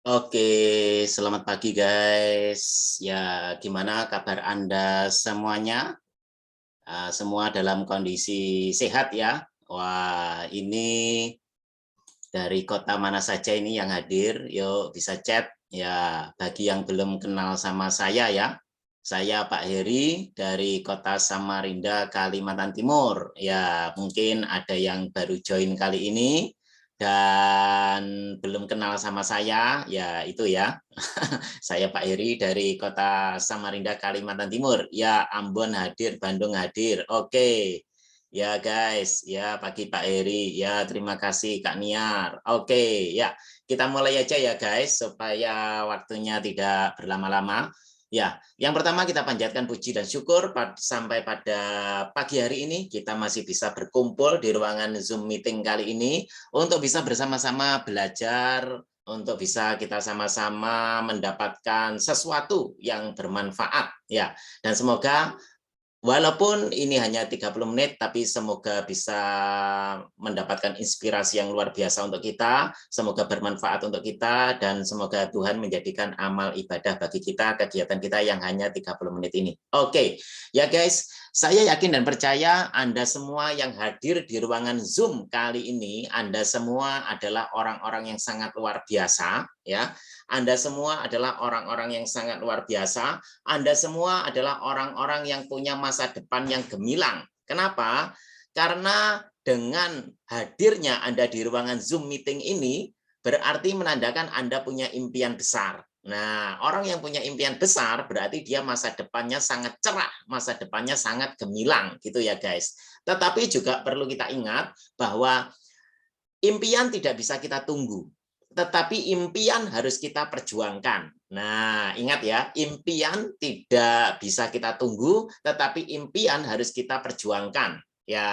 Oke, selamat pagi guys. Ya, gimana kabar Anda semuanya? Semua dalam kondisi sehat ya? Wah, ini dari kota mana saja ini yang hadir? Yuk bisa chat. Ya, bagi yang belum kenal sama saya ya, saya Pak Heri dari kota Samarinda, Kalimantan Timur. Ya, mungkin ada yang baru join kali ini dan belum kenal sama saya, ya itu ya. Saya Pak Heri dari kota Samarinda, Kalimantan Timur. Ya, Ambon hadir, Bandung hadir. Oke. Ya guys, ya pagi Pak Heri, ya terima kasih Kak Niar. Oke, ya kita mulai aja ya guys, supaya waktunya tidak berlama-lama. Ya, yang pertama kita panjatkan puji dan syukur sampai pada pagi hari ini kita masih bisa berkumpul di ruangan Zoom meeting kali ini untuk bisa bersama-sama belajar, untuk bisa kita sama-sama mendapatkan sesuatu yang bermanfaat ya. Dan semoga walaupun ini hanya 30 menit, tapi semoga bisa mendapatkan inspirasi yang luar biasa untuk kita, semoga bermanfaat untuk kita, dan semoga Tuhan menjadikan amal ibadah bagi kita, kegiatan kita yang hanya 30 menit ini. Oke, ya guys, saya yakin dan percaya Anda semua yang hadir di ruangan Zoom kali ini, Anda semua adalah orang-orang yang sangat luar biasa, ya. Anda semua adalah orang-orang yang sangat luar biasa. Anda semua adalah orang-orang yang punya masa depan yang gemilang. Kenapa? Karena dengan hadirnya Anda di ruangan Zoom meeting ini, berarti menandakan Anda punya impian besar. Nah, orang yang punya impian besar berarti dia masa depannya sangat cerah, masa depannya sangat gemilang, gitu ya guys. Tetapi juga perlu kita ingat bahwa impian tidak bisa kita tunggu, tetapi impian harus kita perjuangkan. Nah, ingat ya, impian tidak bisa kita tunggu, tetapi impian harus kita perjuangkan. Ya,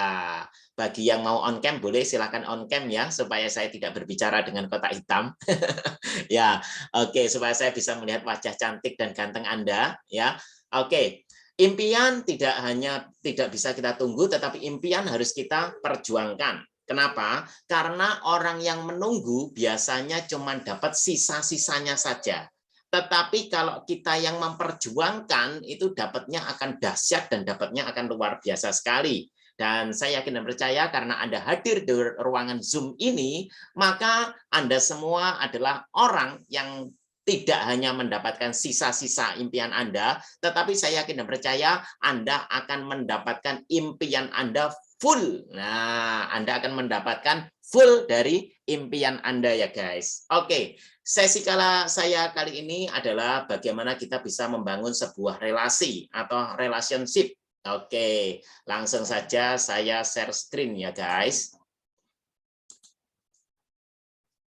bagi yang mau on cam boleh silakan on cam ya, supaya saya tidak berbicara dengan kotak hitam. Ya, oke, supaya saya bisa melihat wajah cantik dan ganteng Anda. Ya, oke. Impian tidak bisa kita tunggu, tetapi impian harus kita perjuangkan. Kenapa? Karena orang yang menunggu biasanya cuma dapat sisa-sisanya saja. Tetapi kalau kita yang memperjuangkan, itu dapatnya akan dahsyat dan dapatnya akan luar biasa sekali. Dan saya yakin dan percaya karena Anda hadir di ruangan Zoom ini, maka Anda semua adalah orang yang tidak hanya mendapatkan sisa-sisa impian Anda, tetapi saya yakin dan percaya Anda akan mendapatkan impian Anda full. Nah, Anda akan mendapatkan full dari impian Anda ya guys. Oke, sesi saya kali ini adalah bagaimana kita bisa membangun sebuah relasi atau relationship. Oke, langsung saja saya share screen ya guys.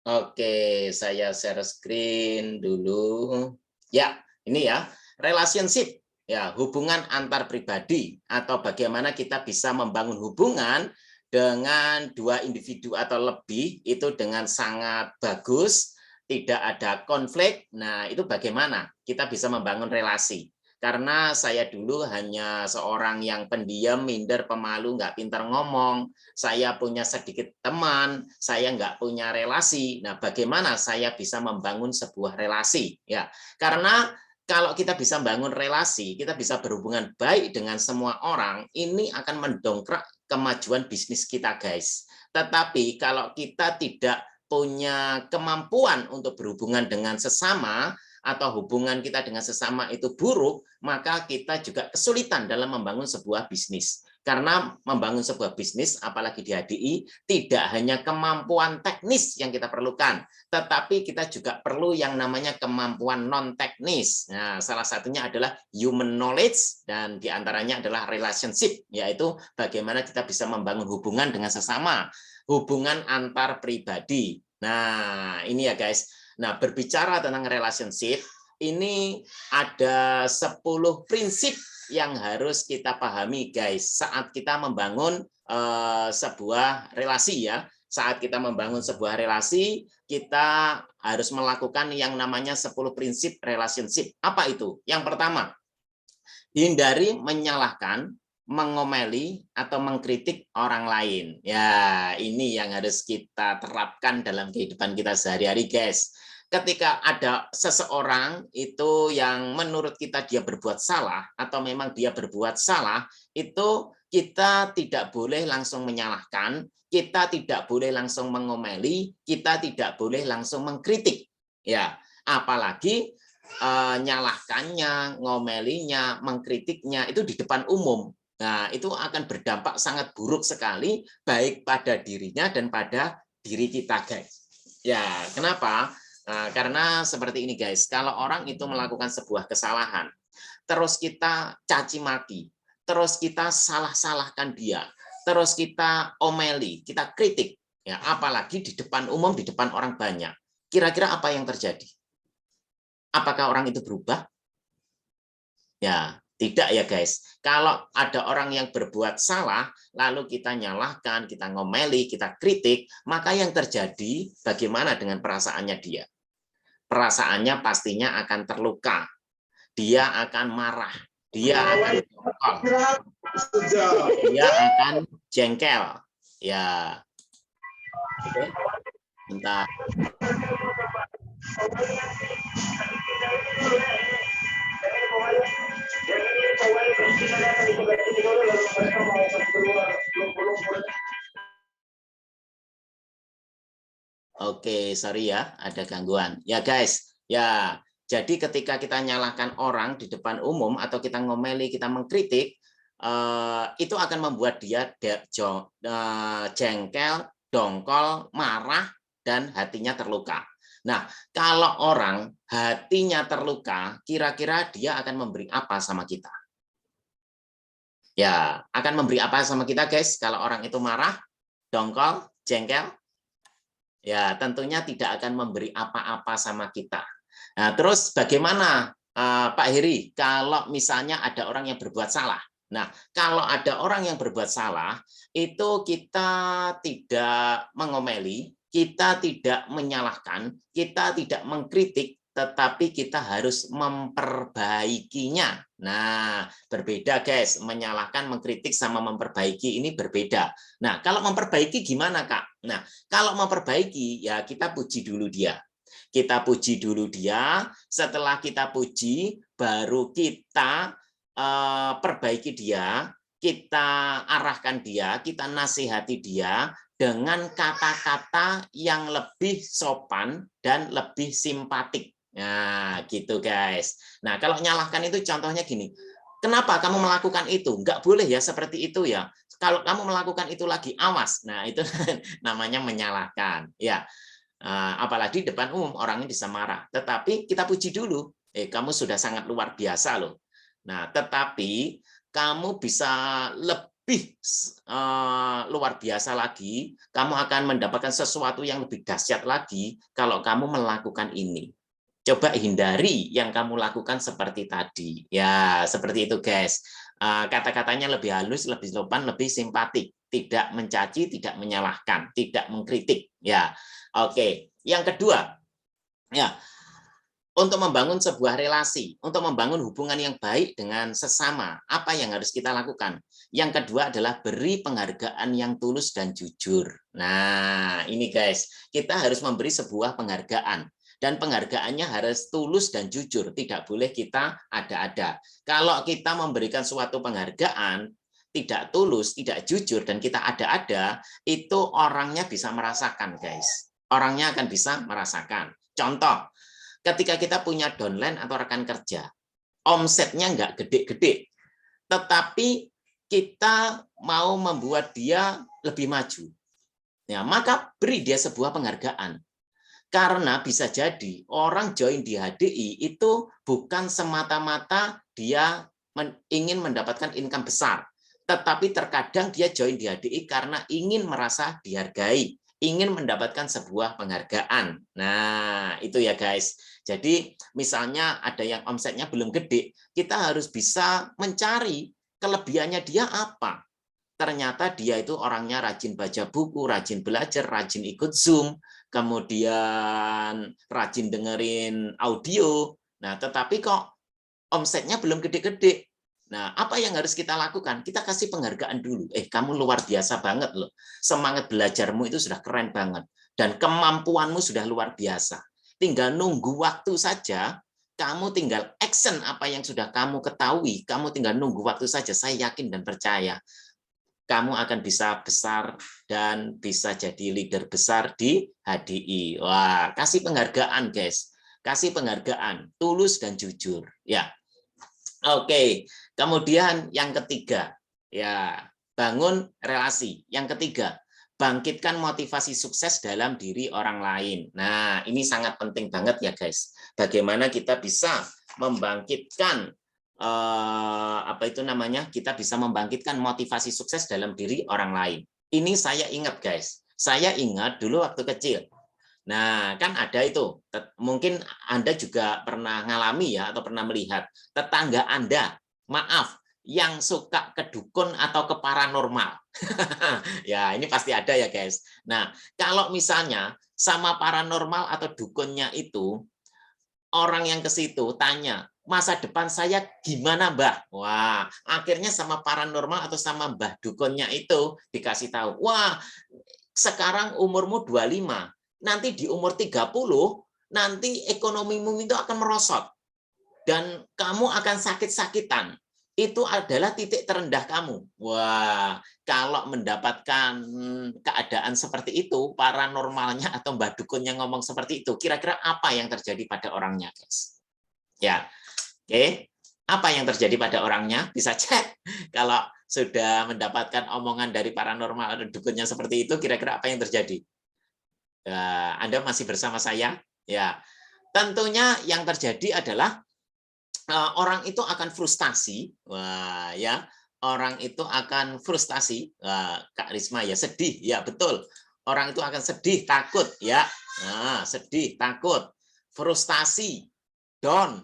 Oke, saya share screen dulu. Ya, ini ya, relationship. Ya, hubungan antar pribadi atau bagaimana kita bisa membangun hubungan dengan dua individu atau lebih itu dengan sangat bagus, tidak ada konflik. Nah, itu bagaimana kita bisa membangun relasi. Karena saya dulu hanya seorang yang pendiam, minder, pemalu, nggak pintar ngomong, saya punya sedikit teman, saya nggak punya relasi. Nah, bagaimana saya bisa membangun sebuah relasi? Ya, karena kalau kita bisa membangun relasi, kita bisa berhubungan baik dengan semua orang, ini akan mendongkrak kemajuan bisnis kita, guys. Tetapi kalau kita tidak punya kemampuan untuk berhubungan dengan sesama, atau hubungan kita dengan sesama itu buruk, maka kita juga kesulitan dalam membangun sebuah bisnis. Karena membangun sebuah bisnis, apalagi di HDI, tidak hanya kemampuan teknis yang kita perlukan, tetapi kita juga perlu yang namanya kemampuan non-teknis. Nah, salah satunya adalah human knowledge, dan diantaranya adalah relationship, yaitu bagaimana kita bisa membangun hubungan dengan sesama, hubungan antar pribadi. Nah, ini ya guys. Nah, berbicara tentang relationship, ini ada 10 prinsip yang harus kita pahami guys saat kita membangun sebuah relasi ya. Saat kita membangun sebuah relasi, kita harus melakukan yang namanya 10 prinsip relationship. Apa itu? Yang pertama, hindari menyalahkan, mengomeli, atau mengkritik orang lain. Ya, ini yang harus kita terapkan dalam kehidupan kita sehari-hari, guys. ketika ada seseorang itu yang menurut kita dia berbuat salah atau memang dia berbuat salah, itu kita tidak boleh langsung menyalahkan, kita tidak boleh langsung mengomeli, kita tidak boleh langsung mengkritik. Ya, apalagi nyalahkannya, ngomelinya, mengkritiknya itu di depan umum. Nah, itu akan berdampak sangat buruk sekali baik pada dirinya dan pada diri kita, guys. Ya, kenapa? Nah, karena seperti ini, guys. Kalau orang itu melakukan sebuah kesalahan, terus kita caci maki, terus kita salah-salahkan dia, terus kita omeli, kita kritik, ya, apalagi di depan umum, di depan orang banyak. Kira-kira apa yang terjadi? Apakah orang itu berubah? Ya, tidak ya guys. Kalau ada orang yang berbuat salah, lalu kita nyalahkan, kita ngomeli, kita kritik, maka yang terjadi bagaimana dengan perasaannya dia? Perasaannya pastinya akan terluka. Dia akan marah. Dia akan dongkol. Dia akan jengkel. Ya. Oke. Bentar. Oke, sorry ya, ada gangguan. Ya guys, ya jadi ketika kita nyalahkan orang di depan umum atau kita ngomeli, kita mengkritik, itu akan membuat dia jengkel, dongkol, marah, dan hatinya terluka. Nah, kalau orang hatinya terluka, kira-kira dia akan memberi apa sama kita? Ya, akan memberi apa sama kita, guys? Kalau orang itu marah, dongkol, jengkel, ya tentunya tidak akan memberi apa-apa sama kita. Nah, terus bagaimana Pak Heri kalau misalnya ada orang yang berbuat salah? Nah, kalau ada orang yang berbuat salah, itu kita tidak mengomeli, kita tidak menyalahkan, kita tidak mengkritik, tetapi kita harus memperbaikinya. Nah, berbeda guys, menyalahkan, mengkritik sama memperbaiki ini berbeda. Nah, kalau memperbaiki gimana, Kak? Nah, kalau memperbaiki ya kita puji dulu dia. Kita puji dulu dia, setelah kita puji baru kita perbaiki dia, kita arahkan dia, kita nasihati dia dengan kata-kata yang lebih sopan dan lebih simpatik. Nah, gitu guys. Nah, kalau nyalahkan itu contohnya gini. Kenapa kamu melakukan itu? Enggak boleh ya seperti itu ya. Kalau kamu melakukan itu lagi, awas. Nah, itu namanya menyalahkan. Ya, apalagi depan umum orangnya bisa marah. Tetapi kita puji dulu. Kamu sudah sangat luar biasa loh. Nah, tetapi kamu bisa lebih luar biasa lagi. Kamu akan mendapatkan sesuatu yang lebih dahsyat lagi kalau kamu melakukan ini. Coba hindari yang kamu lakukan seperti tadi. Ya, seperti itu guys. Kata-katanya lebih halus, lebih sopan, lebih simpatik. Tidak mencaci, tidak menyalahkan, tidak mengkritik. Ya, oke. Yang kedua, ya, untuk membangun sebuah relasi, untuk membangun hubungan yang baik dengan sesama, apa yang harus kita lakukan? Yang kedua adalah beri penghargaan yang tulus dan jujur. Nah, ini guys, kita harus memberi sebuah penghargaan. Dan penghargaannya harus tulus dan jujur, tidak boleh kita ada-ada. Kalau kita memberikan suatu penghargaan, tidak tulus, tidak jujur, dan kita ada-ada, itu orangnya bisa merasakan, guys. Orangnya akan bisa merasakan. Contoh, ketika kita punya downline atau rekan kerja, omsetnya nggak gede-gede, tetapi kita mau membuat dia lebih maju. Ya, maka beri dia sebuah penghargaan. Karena bisa jadi orang join di HDI itu bukan semata-mata dia ingin mendapatkan income besar, tetapi terkadang dia join di HDI karena ingin merasa dihargai, ingin mendapatkan sebuah penghargaan. Nah, itu ya guys. Jadi misalnya ada yang omsetnya belum gede, kita harus bisa mencari kelebihannya dia apa. Ternyata dia itu orangnya rajin baca buku, rajin belajar, rajin ikut Zoom, kemudian rajin dengerin audio. Nah, tetapi kok omsetnya belum gede-gede. Nah, apa yang harus kita lakukan? Kita kasih penghargaan dulu. Kamu luar biasa banget loh. Semangat belajarmu itu sudah keren banget. Dan kemampuanmu sudah luar biasa. tinggal nunggu waktu saja, kamu tinggal action apa yang sudah kamu ketahui, kamu tinggal nunggu waktu saja, saya yakin dan percaya, kamu akan bisa besar dan bisa jadi leader besar di HDI. Wah, kasih penghargaan guys, kasih penghargaan, tulus dan jujur. Ya, oke. Kemudian yang ketiga, ya bangun relasi. Yang ketiga, bangkitkan motivasi sukses dalam diri orang lain. Nah, ini sangat penting banget ya guys. Bagaimana kita bisa membangkitkan apa itu namanya? Kita bisa membangkitkan motivasi sukses dalam diri orang lain. Ini saya ingat guys. Saya ingat dulu waktu kecil. Nah, kan ada itu. Mungkin Anda juga pernah ngalami ya atau pernah melihat tetangga Anda, maaf, yang suka ke dukun atau ke paranormal. Ya, ini pasti ada ya, guys. Nah, kalau misalnya sama paranormal atau dukunnya itu, orang yang ke situ tanya, masa depan saya gimana, Mbah? Wah, akhirnya sama paranormal atau sama Mbah dukunnya itu dikasih tahu, wah, sekarang umurmu 25, nanti di umur 30, nanti ekonomimu itu akan merosot. Dan kamu akan sakit-sakitan. Itu adalah titik terendah kamu. Wah, kalau mendapatkan keadaan seperti itu, paranormalnya atau mbah dukunnya ngomong seperti itu, kira-kira apa yang terjadi pada orangnya, guys? Ya, oke. Apa yang terjadi pada orangnya? Bisa cek. Kalau sudah mendapatkan omongan dari paranormal atau dukunnya seperti itu, kira-kira apa yang terjadi? Anda masih bersama saya? Ya, tentunya yang terjadi adalah orang itu akan frustasi. Wah, ya, orang itu akan frustasi. Kak Risma ya, sedih. Ya, betul. Orang itu akan sedih, takut, ya. Nah, sedih, takut, frustasi, down,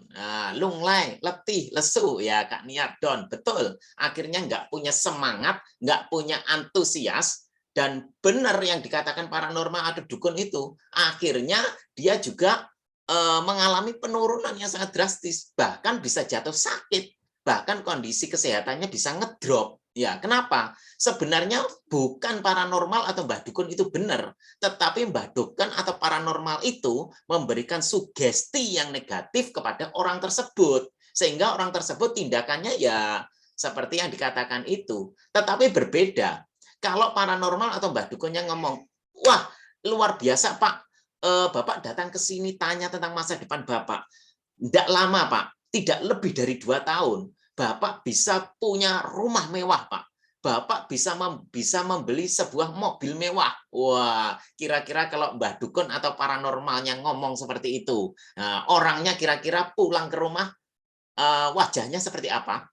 lunglai, letih, lesu, ya Kak Niat, down, betul. Akhirnya nggak punya semangat, nggak punya antusias, dan benar yang dikatakan paranormal atau dukun itu, akhirnya dia juga mengalami penurunan yang sangat drastis, bahkan bisa jatuh sakit, bahkan kondisi kesehatannya bisa ngedrop. Ya, kenapa? Sebenarnya bukan paranormal atau mbah dukun itu benar, tetapi mbah dukun atau paranormal itu memberikan sugesti yang negatif kepada orang tersebut, sehingga orang tersebut tindakannya ya seperti yang dikatakan itu. Tetapi berbeda, kalau paranormal atau mbah dukunnya ngomong, wah luar biasa Pak, Bapak datang ke sini tanya tentang masa depan Bapak. Tidak lama Pak, tidak lebih dari 2 tahun, Bapak bisa punya rumah mewah Pak. Bapak bisa membeli sebuah mobil mewah. Wah, kira-kira kalau Mbah Dukun atau paranormalnya ngomong seperti itu, nah, orangnya kira-kira pulang ke rumah, wajahnya seperti apa?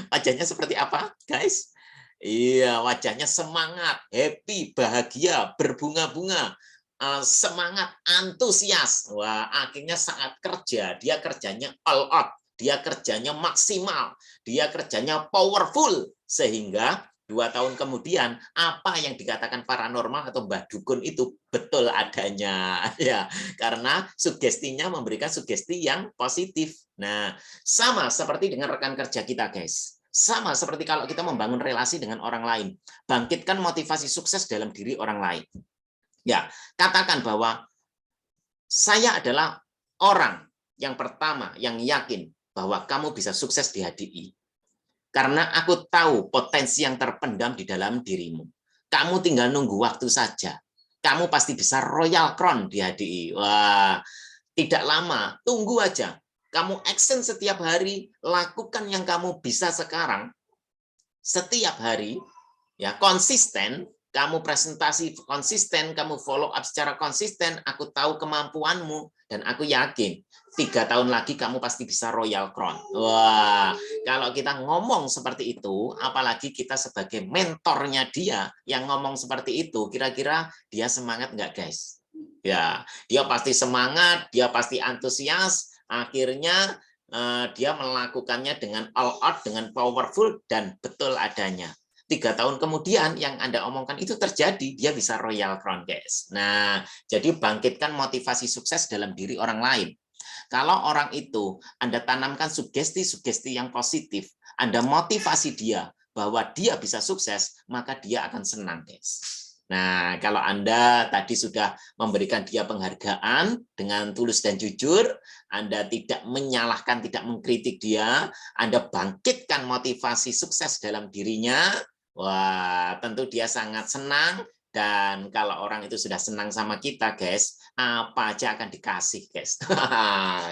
Wajahnya seperti apa, guys? Iya, wajahnya semangat, happy, bahagia, berbunga-bunga, semangat, antusias. Wah, akhirnya saat kerja, dia kerjanya all out, dia kerjanya maksimal, dia kerjanya powerful, sehingga 2 tahun kemudian apa yang dikatakan paranormal atau mbah dukun itu betul adanya, ya, karena sugestinya memberikan sugesti yang positif. Nah, sama seperti dengan rekan kerja kita, guys. Sama seperti kalau kita membangun relasi dengan orang lain. Bangkitkan motivasi sukses dalam diri orang lain. Ya, katakan bahwa saya adalah orang yang pertama yang yakin bahwa kamu bisa sukses di HDI. Karena aku tahu potensi yang terpendam di dalam dirimu. Kamu tinggal nunggu waktu saja. Kamu pasti bisa Royal Crown di HDI. Wah, tidak lama, tunggu aja. Kamu action setiap hari, lakukan yang kamu bisa sekarang, setiap hari, ya konsisten, kamu presentasi konsisten, kamu follow up secara konsisten, aku tahu kemampuanmu, dan aku yakin 3 tahun lagi kamu pasti bisa Royal Crown. Wah, kalau kita ngomong seperti itu, apalagi kita sebagai mentornya dia yang ngomong seperti itu, kira-kira dia semangat nggak, guys? Ya, dia pasti semangat, dia pasti antusias, akhirnya dia melakukannya dengan all out, dengan powerful, dan betul adanya. 3 tahun kemudian yang Anda omongkan itu terjadi, dia bisa Royal Crown, guys. Nah, jadi bangkitkan motivasi sukses dalam diri orang lain. Kalau orang itu Anda tanamkan sugesti-sugesti yang positif, Anda motivasi dia bahwa dia bisa sukses, maka dia akan senang, guys. Nah, kalau Anda tadi sudah memberikan dia penghargaan dengan tulus dan jujur, Anda tidak menyalahkan, tidak mengkritik dia, Anda bangkitkan motivasi sukses dalam dirinya, wah, tentu dia sangat senang. Dan kalau orang itu sudah senang sama kita, guys, apa aja akan dikasih, guys.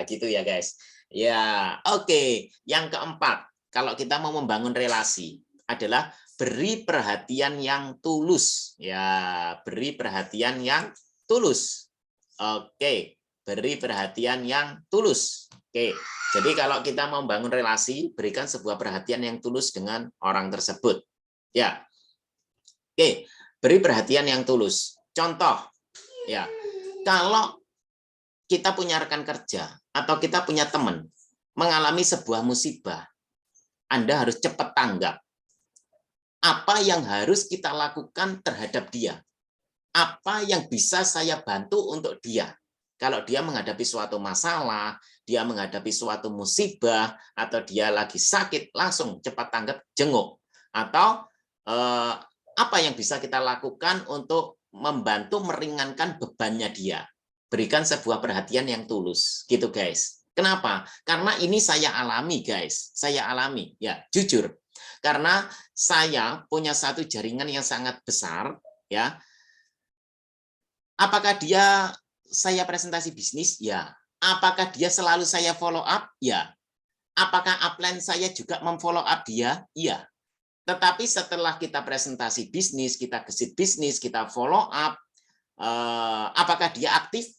Gitu ya, guys. Ya, oke. Yang keempat, kalau kita mau membangun relasi adalah beri perhatian yang tulus. Ya, beri perhatian yang tulus. Oke, beri perhatian yang tulus. Oke, jadi kalau kita mau membangun relasi, berikan sebuah perhatian yang tulus dengan orang tersebut. Ya, oke, beri perhatian yang tulus. Contoh, ya, kalau kita punya rekan kerja atau kita punya teman mengalami sebuah musibah, Anda harus cepat tanggap. Apa yang harus kita lakukan terhadap dia? Apa yang bisa saya bantu untuk dia? Kalau dia menghadapi suatu masalah, dia menghadapi suatu musibah, atau dia lagi sakit, langsung cepat tanggap, jenguk. Atau apa yang bisa kita lakukan untuk membantu meringankan bebannya dia? Berikan sebuah perhatian yang tulus, gitu guys. Kenapa? Karena ini saya alami, guys. Saya alami, ya, jujur. Karena saya punya satu jaringan yang sangat besar, ya. Apakah dia saya presentasi bisnis? Ya. Apakah dia selalu saya follow up? Ya. Apakah upline saya juga memfollow up dia? Iya. Tetapi setelah kita presentasi bisnis, kita gesit bisnis, kita follow up, apakah dia aktif?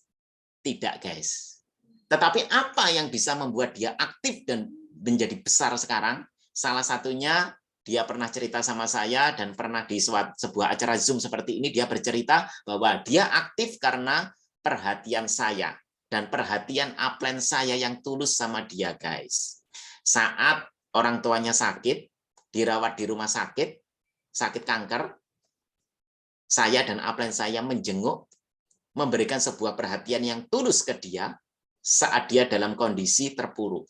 Tidak, guys. Tetapi apa yang bisa membuat dia aktif dan menjadi besar sekarang? Salah satunya dia pernah cerita sama saya dan pernah di sebuah acara Zoom seperti ini dia bercerita bahwa dia aktif karena perhatian saya dan perhatian upline saya yang tulus sama dia, guys. Saat orang tuanya sakit, dirawat di rumah sakit, sakit kanker, saya dan upline saya menjenguk, memberikan sebuah perhatian yang tulus ke dia saat dia dalam kondisi terpuruk.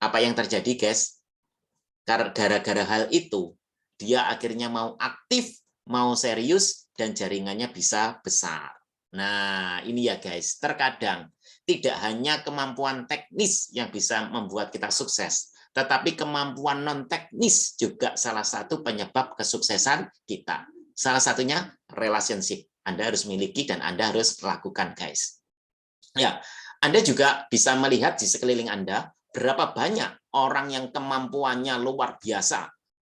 Apa yang terjadi, guys? Gara-gara hal itu, dia akhirnya mau aktif, mau serius, dan jaringannya bisa besar. Nah, ini ya guys, terkadang tidak hanya kemampuan teknis yang bisa membuat kita sukses, tetapi kemampuan non-teknis juga salah satu penyebab kesuksesan kita. Salah satunya relationship. Anda harus miliki dan Anda harus lakukan, guys. Ya, Anda juga bisa melihat di sekeliling Anda berapa banyak orang yang kemampuannya luar biasa,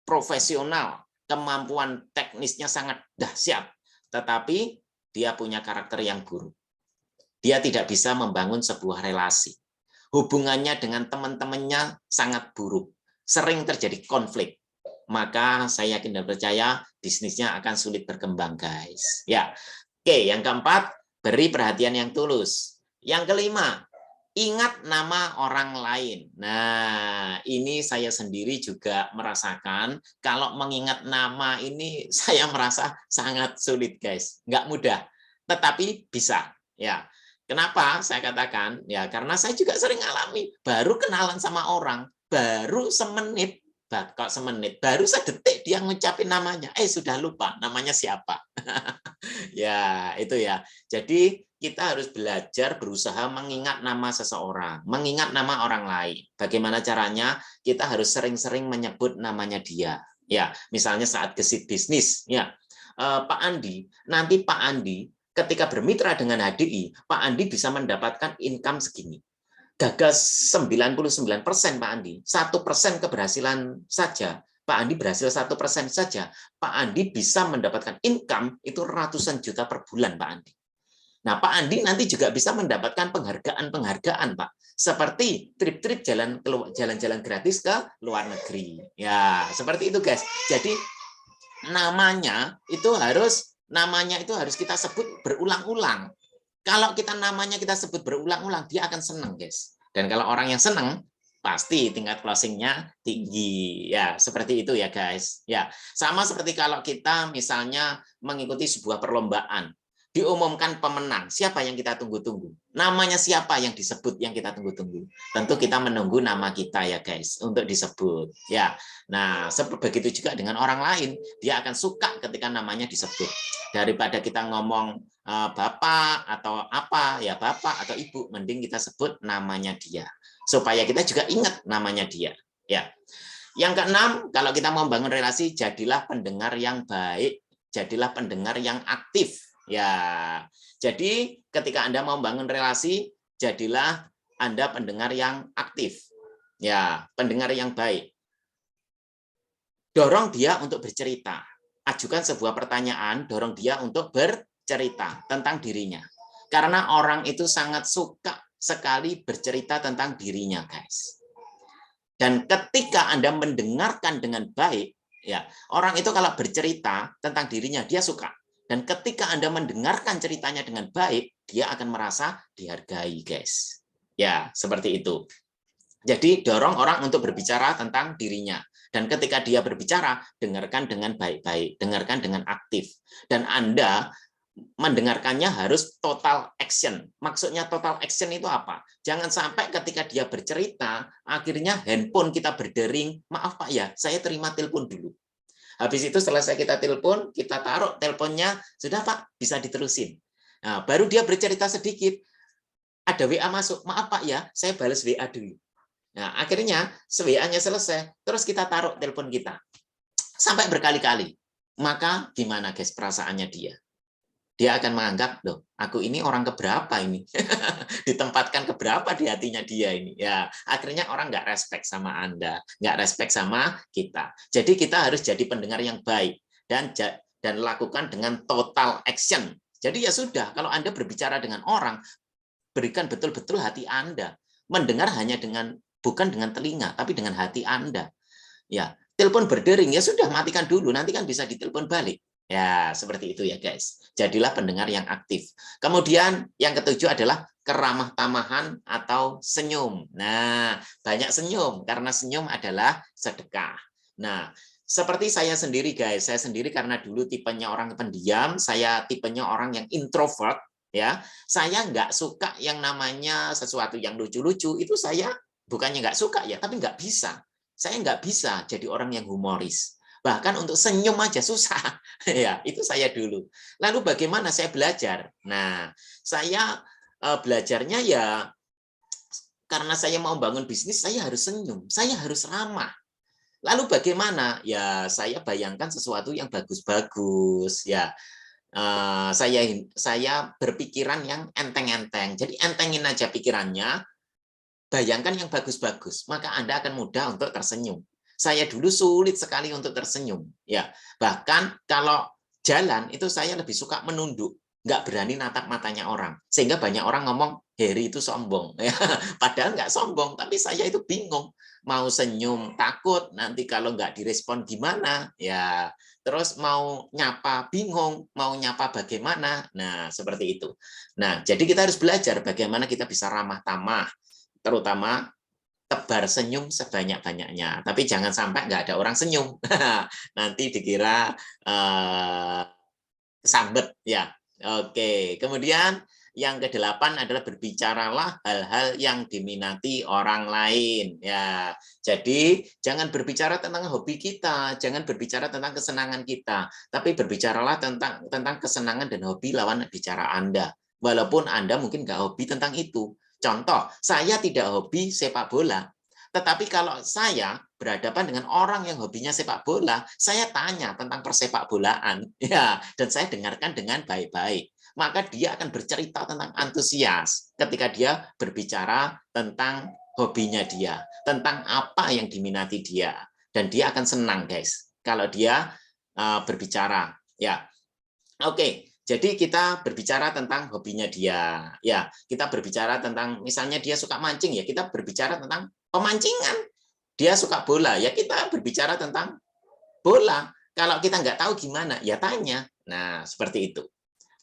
profesional, kemampuan teknisnya sangat dahsyat, tetapi dia punya karakter yang buruk. Dia tidak bisa membangun sebuah relasi. Hubungannya dengan teman-temannya sangat buruk. Sering terjadi konflik. Maka saya yakin dan percaya bisnisnya akan sulit berkembang, guys. Ya. Oke, yang keempat, beri perhatian yang tulus. Yang kelima, ingat nama orang lain. Nah, ini saya sendiri juga merasakan kalau mengingat nama ini saya merasa sangat sulit, guys. Nggak mudah, tetapi bisa. Ya, kenapa saya katakan? Ya, karena saya juga sering alami. Baru kenalan sama orang, baru semenit, kok semenit, baru sedetik dia ngucapin namanya. Sudah lupa namanya siapa. Ya, itu ya. Jadi kita harus belajar berusaha mengingat nama seseorang, mengingat nama orang lain. Bagaimana caranya? Kita harus sering-sering menyebut namanya dia. Ya, misalnya saat gesit bisnis, ya. Pak Andi, nanti Pak Andi ketika bermitra dengan HDI, Pak Andi bisa mendapatkan income segini. Gagal 99% Pak Andi, 1% keberhasilan saja. Pak Andi berhasil 1% saja, Pak Andi bisa mendapatkan income itu ratusan juta per bulan, Pak Andi. Nah, Pak Andi nanti juga bisa mendapatkan penghargaan-penghargaan, Pak. Seperti trip-trip jalan-jalan gratis ke luar negeri. Ya, seperti itu, guys. Jadi namanya itu harus kita sebut berulang-ulang. Kalau namanya kita sebut berulang-ulang, dia akan senang, guys. Dan kalau orang yang senang, pasti tingkat closing-nya tinggi. Ya, seperti itu ya, guys. Ya, sama seperti kalau kita misalnya mengikuti sebuah perlombaan. diumumkan pemenang, siapa yang kita tunggu-tunggu? Namanya siapa yang disebut yang kita tunggu-tunggu? Tentu kita menunggu nama kita ya guys untuk disebut ya. Nah, begitu juga dengan orang lain, dia akan suka ketika namanya disebut. Daripada kita ngomong bapak atau apa ya, bapak atau ibu, mending kita sebut namanya dia supaya kita juga ingat namanya dia ya. Yang keenam, kalau kita mau membangun relasi, jadilah pendengar yang baik, jadilah pendengar yang aktif. Ya, jadi ketika Anda mau membangun relasi, jadilah Anda pendengar yang aktif. Ya, pendengar yang baik. Dorong dia untuk bercerita. Ajukan sebuah pertanyaan, dorong dia untuk bercerita tentang dirinya. Karena orang itu sangat suka sekali bercerita tentang dirinya, guys. Dan ketika Anda mendengarkan dengan baik, ya, orang itu kalau bercerita tentang dirinya, dia suka. Dan ketika Anda mendengarkan ceritanya dengan baik, dia akan merasa dihargai, guys. Ya, seperti itu. Jadi dorong orang untuk berbicara tentang dirinya. Dan ketika dia berbicara, dengarkan dengan baik-baik, dengarkan dengan aktif. Dan Anda mendengarkannya harus total action. Maksudnya total action itu apa? Jangan sampai ketika dia bercerita, akhirnya handphone kita berdering, maaf Pak ya, saya terima telepon dulu. Habis itu selesai kita telepon, kita taruh teleponnya, sudah Pak, bisa diterusin. Nah, baru dia bercerita sedikit, ada WA masuk, maaf Pak ya, saya balas WA dulu. Nah, akhirnya WA-nya selesai, terus kita taruh telepon kita. Sampai berkali-kali. Maka gimana guys perasaannya dia? Dia akan menganggap, loh, aku ini orang keberapa ini? Ditempatkan keberapa di hatinya dia ini? Ya, akhirnya orang nggak respect sama Anda, nggak respect sama kita. Jadi kita harus jadi pendengar yang baik dan lakukan dengan total action. Jadi ya sudah, kalau Anda berbicara dengan orang, berikan betul-betul hati Anda. Mendengar hanya bukan dengan telinga, tapi dengan hati Anda. Ya, telepon berdering, ya sudah matikan dulu, nanti kan bisa ditelepon balik. Ya, seperti itu ya guys. Jadilah pendengar yang aktif. Kemudian yang ketujuh adalah keramah tamahan atau senyum. Nah, banyak senyum karena senyum adalah sedekah. Nah, seperti saya sendiri guys, saya sendiri karena dulu tipenya orang pendiam, saya tipenya orang yang introvert ya. Saya nggak suka yang namanya sesuatu yang lucu-lucu, itu saya bukannya nggak suka ya, tapi nggak bisa. Saya nggak bisa jadi orang yang humoris. Bahkan untuk senyum aja susah. Ya, itu saya dulu. Lalu bagaimana saya belajar? Nah, saya belajarnya ya karena saya mau bangun bisnis, saya harus senyum, saya harus ramah. Lalu bagaimana? Ya, saya bayangkan sesuatu yang bagus-bagus, ya. Saya berpikiran yang enteng-enteng. Jadi entengin aja pikirannya, bayangkan yang bagus-bagus, maka Anda akan mudah untuk tersenyum. Saya dulu sulit sekali untuk tersenyum, ya. Bahkan kalau jalan itu saya lebih suka menunduk, nggak berani natap matanya orang, sehingga banyak orang ngomong Heri itu sombong, ya. Padahal nggak sombong, tapi saya itu bingung mau senyum, takut nanti kalau nggak direspon gimana, ya. Terus mau nyapa bingung, mau nyapa bagaimana, nah seperti itu. Nah, jadi kita harus belajar bagaimana kita bisa ramah tamah, terutama tebar senyum sebanyak-banyaknya. Tapi jangan sampai nggak ada orang senyum. Nanti dikira kesambet ya. Oke, kemudian yang kedelapan adalah berbicaralah hal-hal yang diminati orang lain ya. Jadi jangan berbicara tentang hobi kita, jangan berbicara tentang kesenangan kita, tapi berbicaralah tentang kesenangan dan hobi lawan bicara Anda. Walaupun Anda mungkin nggak hobi tentang itu. Contoh, saya tidak hobi sepak bola, tetapi kalau saya berhadapan dengan orang yang hobinya sepak bola, saya tanya tentang persepak bolaan, ya, dan saya dengarkan dengan baik-baik. Maka dia akan bercerita tentang antusias ketika dia berbicara tentang hobinya dia, tentang apa yang diminati dia, dan dia akan senang, guys, kalau dia berbicara. Ya, oke. Jadi kita berbicara tentang hobinya dia, ya. Kita berbicara tentang, misalnya dia suka mancing, ya kita berbicara tentang pemancingan. Dia suka bola, ya kita berbicara tentang bola. Kalau kita nggak tahu gimana, ya tanya. Nah, seperti itu.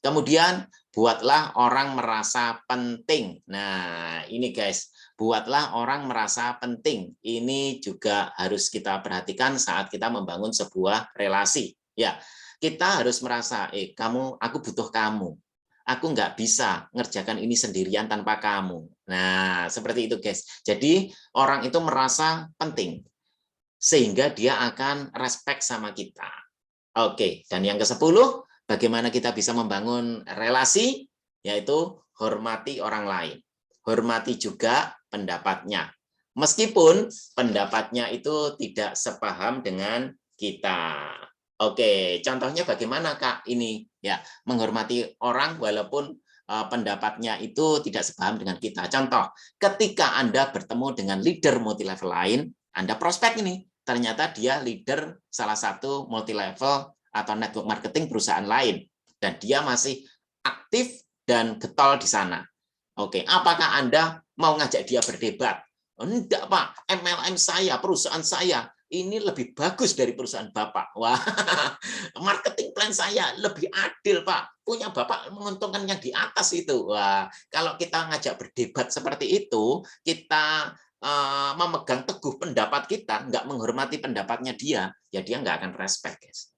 Kemudian buatlah orang merasa penting. Nah, ini guys, buatlah orang merasa penting. Ini juga harus kita perhatikan saat kita membangun sebuah relasi. Ya, kita harus merasa, kamu, aku butuh kamu. aku nggak bisa ngerjakan ini sendirian tanpa kamu. Nah, seperti itu guys. Jadi orang itu merasa penting, sehingga dia akan respect sama kita. Oke, dan yang ke-10, bagaimana kita bisa membangun relasi, yaitu hormati orang lain. Hormati juga pendapatnya. Meskipun pendapatnya itu tidak sepaham dengan kita. Oke, contohnya bagaimana Kak ini? Ya, menghormati orang walaupun pendapatnya itu tidak sepaham dengan kita. Contoh, ketika Anda bertemu dengan leader multi-level lain, Anda prospek ini. Ternyata dia leader salah satu multi-level atau network marketing perusahaan lain. Dan dia masih aktif dan getol di sana. Oke, apakah Anda mau ngajak dia berdebat? Enggak, Pak. MLM saya, perusahaan saya, ini lebih bagus dari perusahaan Bapak. Wah, marketing plan saya lebih adil, Pak. Punya Bapak menguntungkan yang di atas itu. Wah, kalau kita ngajak berdebat seperti itu, kita memegang teguh pendapat kita, nggak menghormati pendapatnya dia, ya dia nggak akan respect, guys.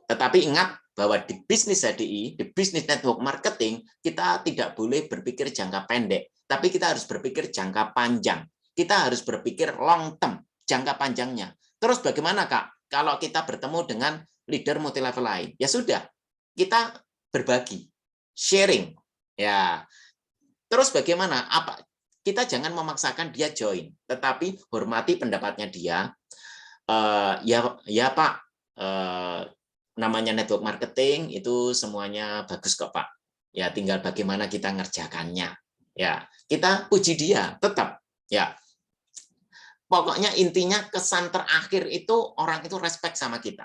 Tetapi ingat bahwa di bisnis HDI, di bisnis network marketing, kita tidak boleh berpikir jangka pendek, tapi kita harus berpikir jangka panjang. Kita harus berpikir long term, jangka panjangnya. Terus bagaimana, Kak? Kalau kita bertemu dengan leader multi level lain, ya sudah, kita berbagi, sharing. Ya. Terus bagaimana? Kita jangan memaksakan dia join, tetapi hormati pendapatnya dia. Ya Pak, namanya network marketing itu semuanya bagus kok Pak. Ya tinggal bagaimana kita ngerjakannya. Ya, kita puji dia tetap. Ya. Pokoknya intinya kesan terakhir itu orang itu respect sama kita.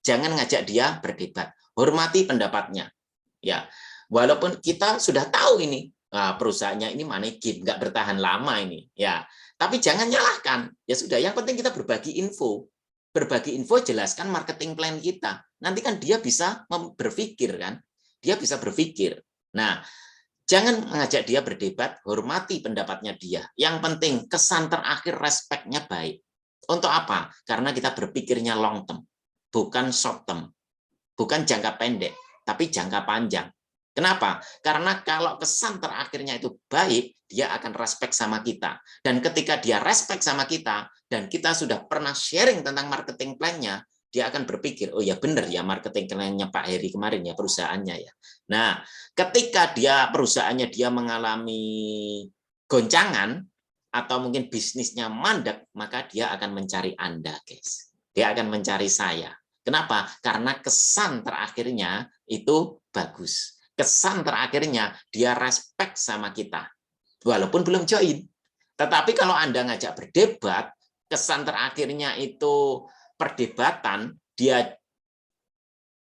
Jangan ngajak dia berdebat. Hormati pendapatnya. Ya. Walaupun kita sudah tahu ini perusahaannya ini manekin, nggak bertahan lama ini. Ya. Tapi jangan nyalahkan. Ya sudah, yang penting kita berbagi info. Berbagi info, jelaskan marketing plan kita. Nanti kan dia bisa berpikir kan. Dia bisa berpikir. Nah, jangan mengajak dia berdebat, hormati pendapatnya dia. Yang penting kesan terakhir respect-nya baik. Untuk apa? Karena kita berpikirnya long term, bukan short term. Bukan jangka pendek, tapi jangka panjang. Kenapa? Karena kalau kesan terakhirnya itu baik, dia akan respect sama kita. Dan ketika dia respect sama kita, dan kita sudah pernah sharing tentang marketing plan-nya, dia akan berpikir, oh ya benar ya marketing plan-nya Pak Heri kemarin ya, perusahaannya ya. Nah, ketika perusahaannya dia mengalami goncangan, atau mungkin bisnisnya mandek, maka dia akan mencari Anda, guys. Dia akan mencari saya. Kenapa? Karena kesan terakhirnya itu bagus. Kesan terakhirnya dia respect sama kita. Walaupun belum join. Tetapi kalau Anda ngajak berdebat, kesan terakhirnya itu perdebatan, dia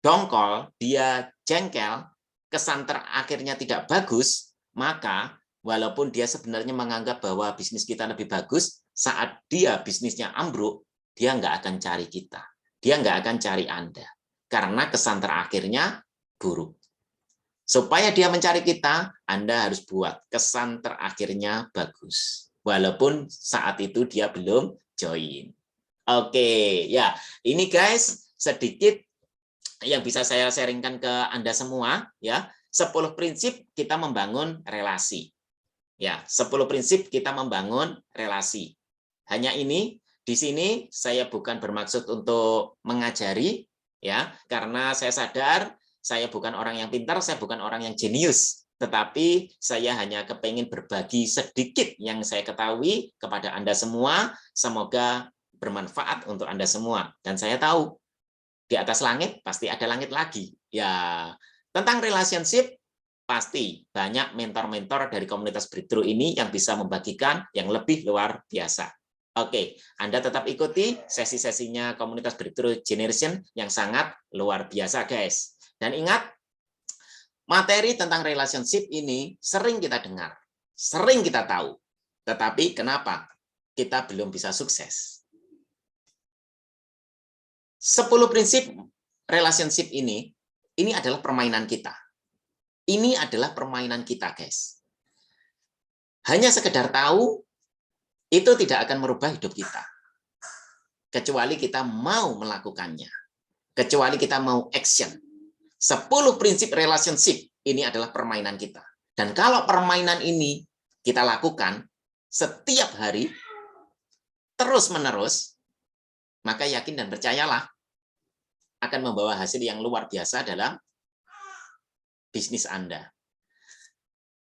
dongkol, dia jengkel, kesan terakhirnya tidak bagus, maka walaupun dia sebenarnya menganggap bahwa bisnis kita lebih bagus, saat dia bisnisnya ambruk, dia nggak akan cari kita. Dia nggak akan cari Anda. Karena kesan terakhirnya buruk. Supaya dia mencari kita, Anda harus buat kesan terakhirnya bagus. Walaupun saat itu dia belum join. Oke, ya. Ini guys, sedikit yang bisa saya sharingkan ke Anda semua. Ya, 10 prinsip kita membangun relasi. Ya, 10 prinsip kita membangun relasi. Hanya ini. Di sini saya bukan bermaksud untuk mengajari, ya, karena saya sadar saya bukan orang yang pintar, saya bukan orang yang jenius, tetapi saya hanya kepingin berbagi sedikit yang saya ketahui kepada Anda semua, semoga bermanfaat untuk Anda semua. Dan saya tahu, di atas langit pasti ada langit lagi. Ya, tentang relationship, pasti banyak mentor-mentor dari komunitas Breakthrough ini yang bisa membagikan yang lebih luar biasa. Oke, Anda tetap ikuti sesi-sesinya komunitas Breakthrough Generation yang sangat luar biasa, guys. Dan ingat, materi tentang relationship ini sering kita dengar, sering kita tahu. Tetapi kenapa kita belum bisa sukses? 10 prinsip relationship ini adalah permainan kita. Ini adalah permainan kita, guys. Hanya sekedar tahu, itu tidak akan merubah hidup kita. Kecuali kita mau melakukannya. Kecuali kita mau action. 10 prinsip relationship ini adalah permainan kita. Dan kalau permainan ini kita lakukan setiap hari, terus-menerus, maka yakin dan percayalah akan membawa hasil yang luar biasa dalam bisnis Anda.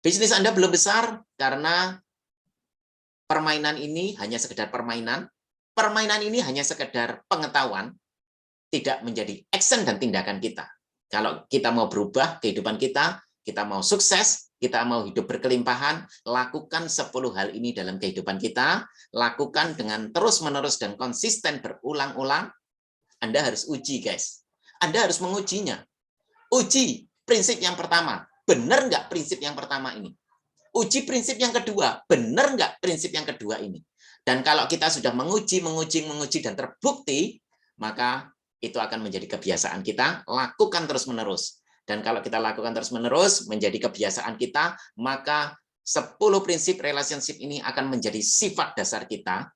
Bisnis Anda belum besar karena permainan ini hanya sekedar permainan. Permainan ini hanya sekedar pengetahuan, tidak menjadi action dan tindakan kita. Kalau kita mau berubah kehidupan kita mau sukses, kita mau hidup berkelimpahan, lakukan 10 hal ini dalam kehidupan kita, lakukan dengan terus-menerus dan konsisten berulang-ulang. Anda harus uji, guys. Anda harus mengujinya. Uji prinsip yang pertama. Benar nggak prinsip yang pertama ini? Uji prinsip yang kedua. Benar nggak prinsip yang kedua ini? Dan kalau kita sudah menguji, dan terbukti, maka itu akan menjadi kebiasaan kita, lakukan terus-menerus. Dan kalau kita lakukan terus-menerus, menjadi kebiasaan kita, maka 10 prinsip relationship ini akan menjadi sifat dasar kita,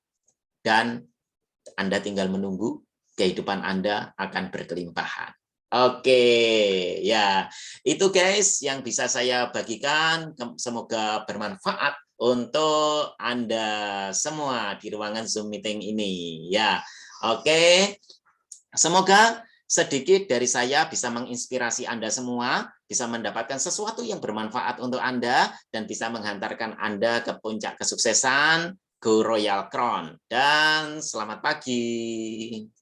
dan Anda tinggal menunggu, kehidupan Anda akan berkelimpahan. Oke, ya itu guys yang bisa saya bagikan, semoga bermanfaat untuk Anda semua di ruangan Zoom meeting ini. Ya, oke. Semoga sedikit dari saya bisa menginspirasi Anda semua, bisa mendapatkan sesuatu yang bermanfaat untuk Anda, dan bisa menghantarkan Anda ke puncak kesuksesan, Go Royal Crown. Dan selamat pagi.